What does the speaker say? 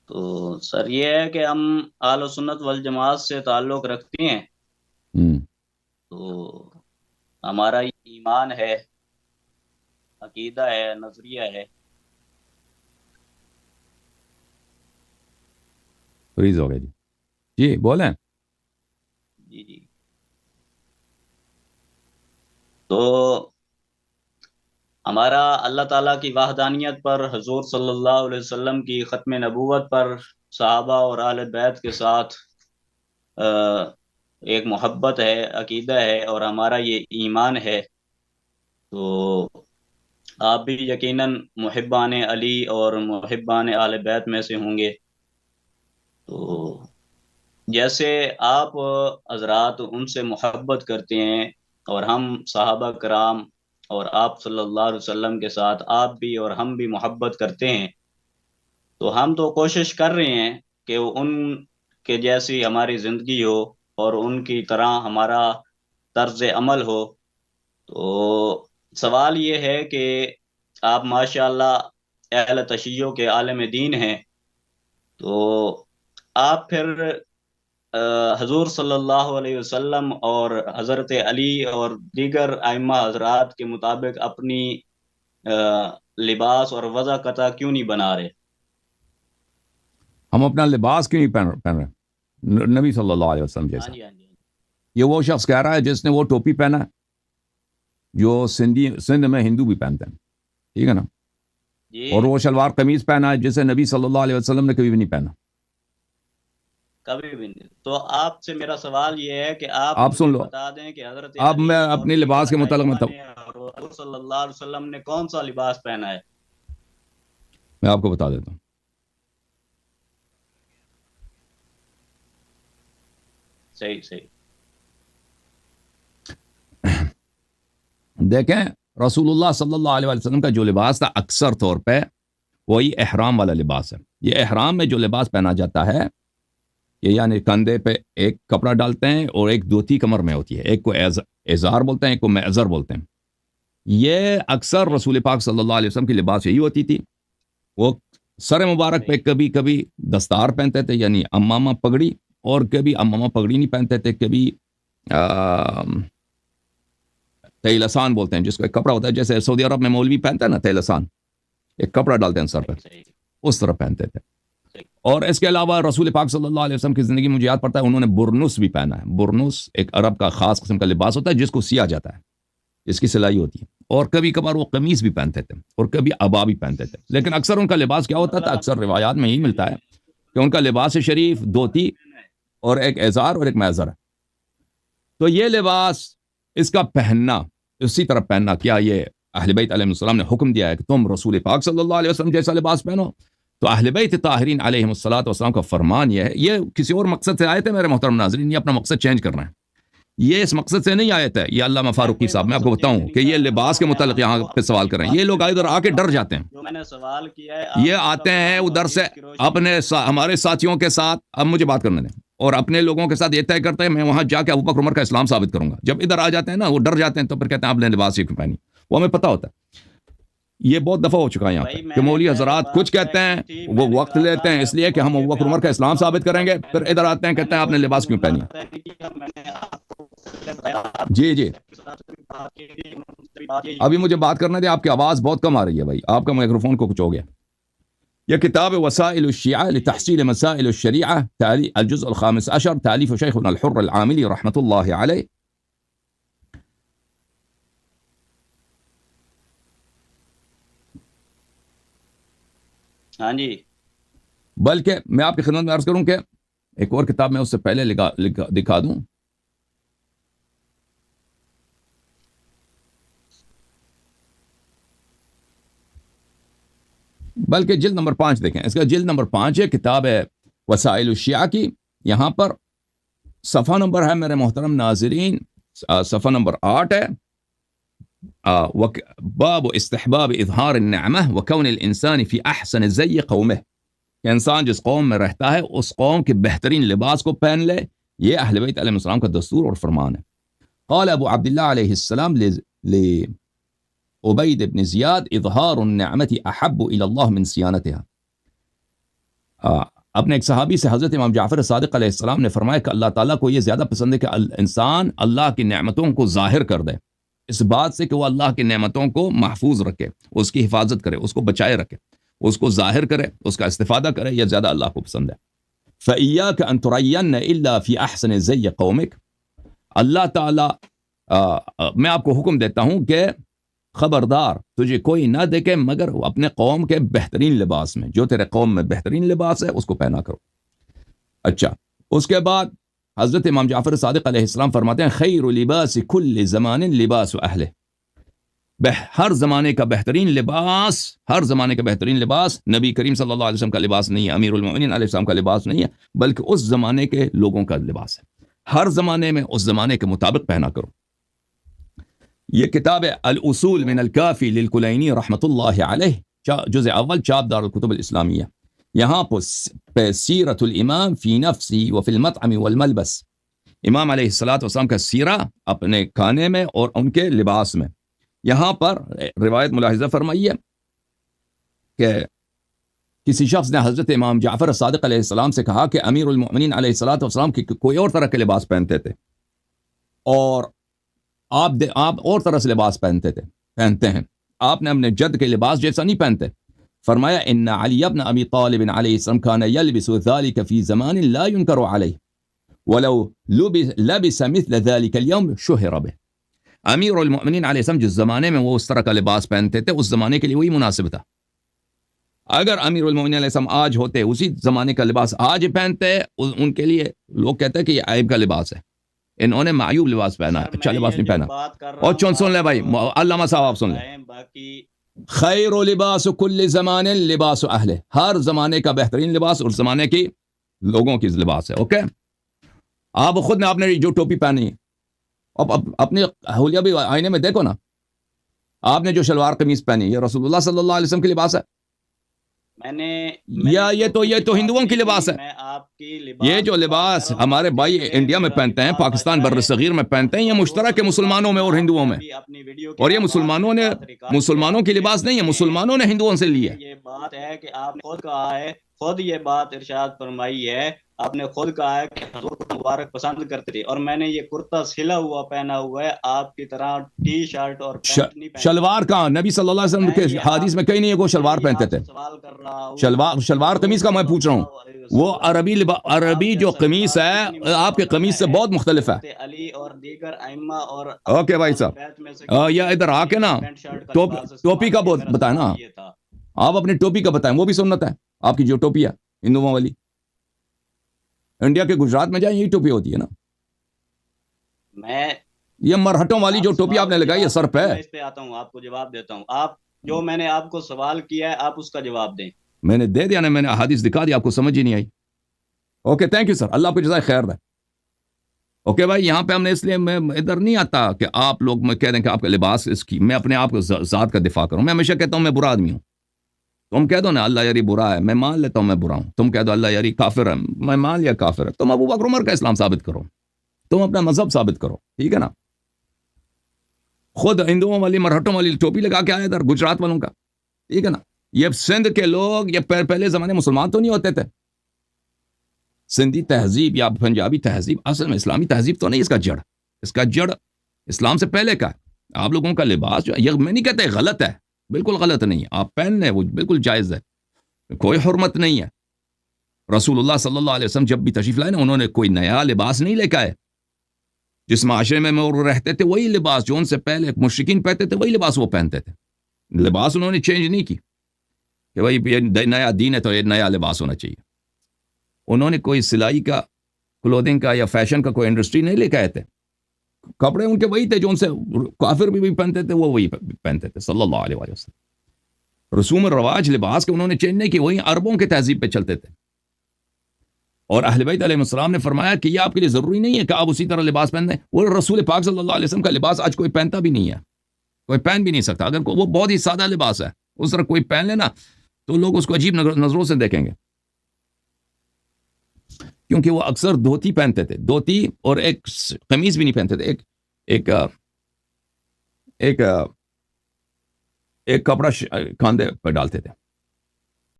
تو سر یہ ہے کہ ہم اہل سنت والجماعت سے تعلق رکھتے ہیں، ہوں تو ہمارا ایمان ہے، عقیدہ ہے، نظریہ ہے۔ فریز ہو گیا جی. جی بولیں. جی جی. تو ہمارا اللہ تعالیٰ کی وحدانیت پر، حضور صلی اللہ علیہ وسلم کی ختم نبوت پر، صحابہ اور اہل بیت کے ساتھ ایک محبت ہے، عقیدہ ہے، اور ہمارا یہ ایمان ہے۔ تو آپ بھی یقیناً محبان علی اور محبان اہل بیت میں سے ہوں گے۔ تو جیسے آپ حضرات ان سے محبت کرتے ہیں، اور ہم صحابہ کرام اور آپ صلی اللہ علیہ وسلم کے ساتھ آپ بھی اور ہم بھی محبت کرتے ہیں، تو ہم تو کوشش کر رہے ہیں کہ ان کے جیسی ہماری زندگی ہو اور ان کی طرح ہمارا طرز عمل ہو۔ تو سوال یہ ہے کہ آپ ماشاءاللہ اہل تشیع کے عالم دین ہیں، تو آپ پھر حضور صلی اللہ علیہ وسلم اور حضرت علی اور دیگر ائمہ حضرات کے مطابق اپنی لباس اور وضع قطع کیوں نہیں بنا رہے؟ ہم اپنا لباس کیوں نہیں پہن رہے نبی صلی اللہ علیہ وسلم ہاں جیسا؟ جی، ہاں جی، یہ وہ شخص کہہ رہا ہے جس نے وہ ٹوپی پہنا ہے جو سندھ میں ہندو بھی پہنتے ہیں، ٹھیک ہے نا؟ جی اور وہ شلوار قمیض پہنا ہے جسے نبی صلی اللہ علیہ وسلم نے کبھی بھی نہیں پہنا. کبھی بھی نہیں۔ تو آپ سے میرا سوال یہ ہے کہ آپ آپ سن مجھے لو. بتا دیں کہ حضرت اب علی میں اور اپنے دیگر لباس کے متعلق ائمہ نے اور حضور صلی اللہ علیہ وسلم نے کون سا لباس پہنا ہے؟ میں آپ کو بتا دیتا ہوں. صحیح صحیح. دیکھیں، رسول اللہ صلی اللہ علیہ وسلم کا جو لباس تھا اکثر طور پہ وہی احرام والا لباس ہے. یہ احرام میں جو لباس پہنا جاتا ہے یہ یعنی کندھے پہ ایک کپڑا ڈالتے ہیں اور ایک دھوتی کمر میں ہوتی ہے، ایک کو ازار بولتے ہیں، ایک کو معذر بولتے ہیں. یہ اکثر رسول پاک صلی اللہ علیہ وسلم کی لباس یہی ہوتی تھی. وہ سر مبارک پہ کبھی کبھی دستار پہنتے تھے یعنی امامہ پگڑی، اور کبھی امامہ پگڑی نہیں پہنتے تھے، کبھی تیلسان بولتے ہیں جس کو ایک کپڑا ہوتا ہے جیسے سعودی عرب میں مولوی پہنتا ہے نا تیلسان، ایک کپڑا ڈالتے ہیں سر پہ، صحیح اس طرح پہنتے تھے. صحیح. اور اس کے علاوہ رسول پاک صلی اللہ علیہ وسلم کی زندگی مجھے یاد پڑتا ہے انہوں نے برنس بھی پہنا ہے. برنس ایک عرب کا خاص قسم کا لباس ہوتا ہے جس کو سیا جاتا ہے، جس کی سلائی ہوتی ہے. اور کبھی کبھار وہ قمیص بھی پہنتے تھے اور کبھی ابا بھی پہنتے تھے. لیکن اکثر ان کا لباس کیا ہوتا تھا؟ اکثر روایات میں یہی ملتا ہے کہ ان کا لباس شریف دھوتی اور ایک ازار اور ایک معذر ہے. تو یہ لباس، اس کا پہننا، اسی طرح پہننا، کیا یہ اہل بیت علیہ السلام نے حکم دیا ہے کہ تم رسول پاک صلی اللہ علیہ وسلم جیسا لباس پہنو؟ تو اہل بیت طاہرین علیہم الصلوۃ کا فرمان یہ ہے. یہ کسی اور مقصد سے آئے تھے میرے محترم ناظرین، یہ اپنا مقصد چینج کر رہے ہیں. یہ اس مقصد سے نہیں آئے تھے. یہ علامہ فاروقی صاحب، میں آپ کو بتاؤں کہ یہ لباس کے متعلق یہاں پہ سوال کر رہے ہیں. یہ لوگ ادھر آ کے ڈر جاتے ہیں. جو میں نے سوال کیا ہے یہ آتے ہیں ادھر سے اپنے ہمارے ساتھیوں کے ساتھ، اب مجھے بات کرنے دیں، اور اپنے لوگوں کے ساتھ یہ طے کرتے ہیں میں وہاں جا کے ابوبکر عمر کا اسلام ثابت کروں گا. جب ادھر آ جاتے ہیں نا وہ ڈر جاتے ہیں، تو پھر کہتے ہیں آپ نے لباس یہ کیوں پہنی. وہ ہمیں پتہ ہوتا ہے. یہ بہت دفعہ ہو چکا ہے یہاں پہ کہ مولوی حضرات کچھ کہتے ہیں، وہ وقت لیتے ہیں اس لیے کہ ہم ابوبکر عمر کا اسلام ثابت کریں گے، پھر ادھر آتے ہیں کہتے ہیں آپ نے لباس کیوں پہنی. جی جی، ابھی مجھے بات کرنے دیں. آپ کی آواز بہت کم آ رہی ہے بھائی، آپ کا مائکروفون کو کچھ ہو گیا. یہ کتاب وسائل الشیعہ لتحصیل مسائل الشریعہ الجزء الخامس عشر، تالیف شیخنا الحر العاملی رحمۃ اللہ علیہ. ہاں جی. بلکہ میں آپ کی خدمت میں عرض کروں کہ ایک اور کتاب میں اس سے پہلے دکھا دوں. بلکہ جلد نمبر 5 دیکھیں، اس کا جلد نمبر 5 ہے، کتاب ہے وسائل الشیعہ کی. یہاں پر صفحہ نمبر ہے میرے محترم ناظرین، صفحہ نمبر 8 ہے. باب استحباب اظہار النعمہ وکون الانسان فی احسن زی قومہ، کہ انسان جس قوم میں رہتا ہے اس قوم کے بہترین لباس کو پہن لے. یہ اہل بیت علیہ السلام کا دستور اور فرمان ہے. قال ابو عبداللہ علیہ السلام عبید بن زیاد اظہار النعمت احب الى اللہ من صیانتها. اپنے ایک صحابی سے حضرت امام جعفر صادق علیہ السلام نے فرمایا کہ اللہ تعالیٰ کو یہ زیادہ پسند ہے کہ انسان اللہ کی نعمتوں کو ظاہر کر دے، اس بات سے کہ وہ اللہ کی نعمتوں کو محفوظ رکھے، اس کی حفاظت کرے، اس کو بچائے رکھے، اس کو ظاہر کرے، اس کا استفادہ کرے، یہ زیادہ اللہ کو پسند ہے۔ فَإِيَّاكَ أَن تُرَيَّنَّ إِلَّا فِي أَحْسَنِ زَيِّ قَوْمِكَ، اللہ تعالیٰ میں آپ کو حکم دیتا ہوں کہ خبردار تجھے کوئی نہ دیکھے مگر اپنے قوم کے بہترین لباس میں، جو تیرے قوم میں بہترین لباس ہے اس کو پہنا کرو۔ اچھا، اس کے بعد حضرت امام جعفر صادق علیہ السلام فرماتے ہیں خیر لباس کل زمان لباس اہل، ہر زمانے کا بہترین لباس، ہر زمانے کا بہترین لباس نبی کریم صلی اللہ علیہ وسلم کا لباس نہیں ہے، امیر المؤمنین علیہ السلام کا لباس نہیں ہے، بلکہ اس زمانے کے لوگوں کا لباس ہے۔ ہر زمانے میں اس زمانے کے مطابق پہنا کرو۔ یہ کتاب ہے الاصول من الکافی للکلینی رحمۃ اللہ علیہ، جزء اول، چاپ دار الکتب الاسلامیہ۔ یہاں پر سیرت الامام فی نفسی وفی المطعم والملبس، امام علیہ الصلاۃ والسلام کا سیرہ اپنے کھانے میں اور ان کے لباس میں۔ یہاں پر روایت ملاحظہ فرمائیے کہ کسی شخص نے حضرت امام جعفر صادق علیہ السلام سے کہا کہ امیر المؤمنین علیہ الصلاۃ والسلام کوئی اور طرح کے لباس پہنتے تھے اور آپ اور طرح سے لباس پہنتے ہیں، آپ نے اپنے جد کے لباس جیسا نہیں پہنتے۔ فرمایا ان علی ابن ابی طالب علیہ السلام کان یلبس ذلك فی زمان لا ينکر علیہ ولو لبس مثل ذلك اليوم شہر به، امیر المؤمنین علیہ السلام جس زمانے میں وہ اس طرح کا لباس پہنتے تھے اس زمانے کے لیے وہی مناسب تھا۔ اگر امیر المؤمنین علیہ السلام آج ہوتے، اسی زمانے کا لباس آج پہنتے، ان کے لیے لوگ کہتے ہیں کہ یہ عیب کا لباس ہے، انہوں نے معیوب لباس پہنا ہے، اچھا لباس نہیں پہنا۔ اور سن لیں بھائی، علامہ صاحب آپ سن لیں، خیر لباس کل زمان لباس اہل، ہر زمانے کا بہترین لباس اور زمانے کی لوگوں کی لباس ہے۔ اوکے، آپ خود نے آپ نے جو ٹوپی پہنی ہے، اب اپنی حلیہ بھی آئینے میں دیکھو نا، آپ نے جو شلوار قمیض پہنی یہ رسول اللہ صلی اللہ علیہ وسلم کی لباس ہے یا یہ تو ہندوؤں کی لباس ہے؟ یہ جو لباس ہمارے بھائی انڈیا میں پہنتے ہیں، پاکستان بر صغیر میں پہنتے ہیں، یہ مشترک ہے مسلمانوں میں اور ہندوؤں میں، اور یہ مسلمانوں کی لباس نہیں ہے، مسلمانوں نے ہندوؤں سے لی ہے۔ یہ بات ہے کہ آپ نے خود کہا ہے، خود یہ بات ارشاد فرمائی ہے، آپ نے خود کہا ہے کہ حضور مبارک پسند کرتے تھے، اور میں نے یہ کرتا سلا ہوا پہنا ہوا ہے، آپ کی طرح ٹی شرٹ اور پینٹ نہیں پہنا۔ شلوار کہاں؟ نبی صلی اللہ علیہ وسلم کے حدیث میں کہیں نہیں ہے وہ شلوار پہنتے تھے۔ سوال کر رہا ہوں، شلوار قمیص کا میں پوچھ رہا ہوں، وہ عربی جو قمیص ہے آپ کے قمیص سے بہت مختلف ہے۔ علی اور دیگر ائمہ اور اوکے بھائی صاحب، یا ادھر آ کے نا ٹوپی کا بتائیں نا، آپ اپنی ٹوپی کا بتائیں، وہ بھی سنت ہے آپ کی جو ٹوپی ہے ہندوؤں والی۔ انڈیا کے گجرات میں جائیں یہی ٹوپی ہوتی ہے نا، میں یہ مرہٹوں والی جو ٹوپی آپ نے لگائی ہے سر پہ۔ میں اس پہ آتا ہوں، آپ کو جواب دیتا ہوں، آپ جو میں نے آپ کو سوال کیا ہے آپ اس کا جواب دیں۔ میں نے دے دیا نا، میں نے احادیث دکھا دی، آپ کو سمجھ ہی نہیں آئی۔ اوکے، تھینک یو سر، اللہ آپ کو جزائے خیر دے۔ اوکے بھائی، یہاں پہ ہم نے اس لیے میں ادھر نہیں آتا کہ آپ لوگ میں کہہ دیں کہ آپ کا لباس اس کی، میں اپنے آپ کو ذات کا دفاع کروں۔ میں ہمیشہ کہتا ہوں میں برا آدمی ہوں، تم کہہ دو نا اللہ یاری برا ہے، میں مان لیتا ہوں میں برا ہوں۔ تم کہہ دو اللہ یاری کافر ہے، میں مان لیا کافر ہے۔ تم ابو بکر عمر کا اسلام ثابت کرو، تم اپنا مذہب ثابت کرو، ٹھیک ہے نا؟ خود ہندوؤں والی مرہٹوں والی ٹوپی لگا کے آئے ادھر گجرات والوں کا، ٹھیک ہے نا؟ یہ سندھ کے لوگ یہ پہلے زمانے مسلمان تو نہیں ہوتے تھے، سندھی تہذیب یا پنجابی تہذیب اصل میں اسلامی تہذیب تو نہیں، اس کا جڑ اسلام سے پہلے کا ہے۔ آپ لوگوں کا لباس جو یہ میں نہیں کہتا غلط ہے، بالکل غلط نہیں ہے، آپ پہن لیں وہ بالکل جائز ہے، کوئی حرمت نہیں ہے۔ رسول اللہ صلی اللہ علیہ وسلم جب بھی تشریف لائے نا، انہوں نے کوئی نیا لباس نہیں لے کے آئے، جس معاشرے میں وہ رہتے تھے وہی لباس جو ان سے پہلے مشرکین پہنتے تھے وہی لباس وہ پہنتے تھے، لباس انہوں نے چینج نہیں کی کہ بھائی یہ نیا دین ہے تو یہ نیا لباس ہونا چاہیے۔ انہوں نے کوئی سلائی کا، کلودنگ کا یا فیشن کا کوئی انڈسٹری نہیں لے کے آئے تھے، کپڑے ان کے وہی تھے جو ان سے کافر بھی پہنتے تھے، وہ وہی پہنتے تھے صلی اللہ علیہ وسلم۔ رسوم الرواج لباس کے انہوں نے چینج نہیں کی، وہی عربوں کے تہذیب پہ چلتے تھے۔ اور اہل بیت علیہ السلام نے فرمایا کہ یہ آپ کے لیے ضروری نہیں ہے کہ آپ اسی طرح لباس پہن دیں، وہ رسول پاک صلی اللہ علیہ وسلم کا لباس آج کوئی پہنتا بھی نہیں ہے، کوئی پہن بھی نہیں سکتا۔ اگر وہ بہت ہی سادہ لباس ہے، اس طرح کوئی پہن لینا تو لوگ اس کو عجیب نظروں سے دیکھیں گے، کیونکہ وہ اکثر دھوتی پہنتے تھے، دھوتی اور ایک قمیض بھی نہیں پہنتے تھے، ایک کپڑا کاندھے پہ ڈالتے تھے۔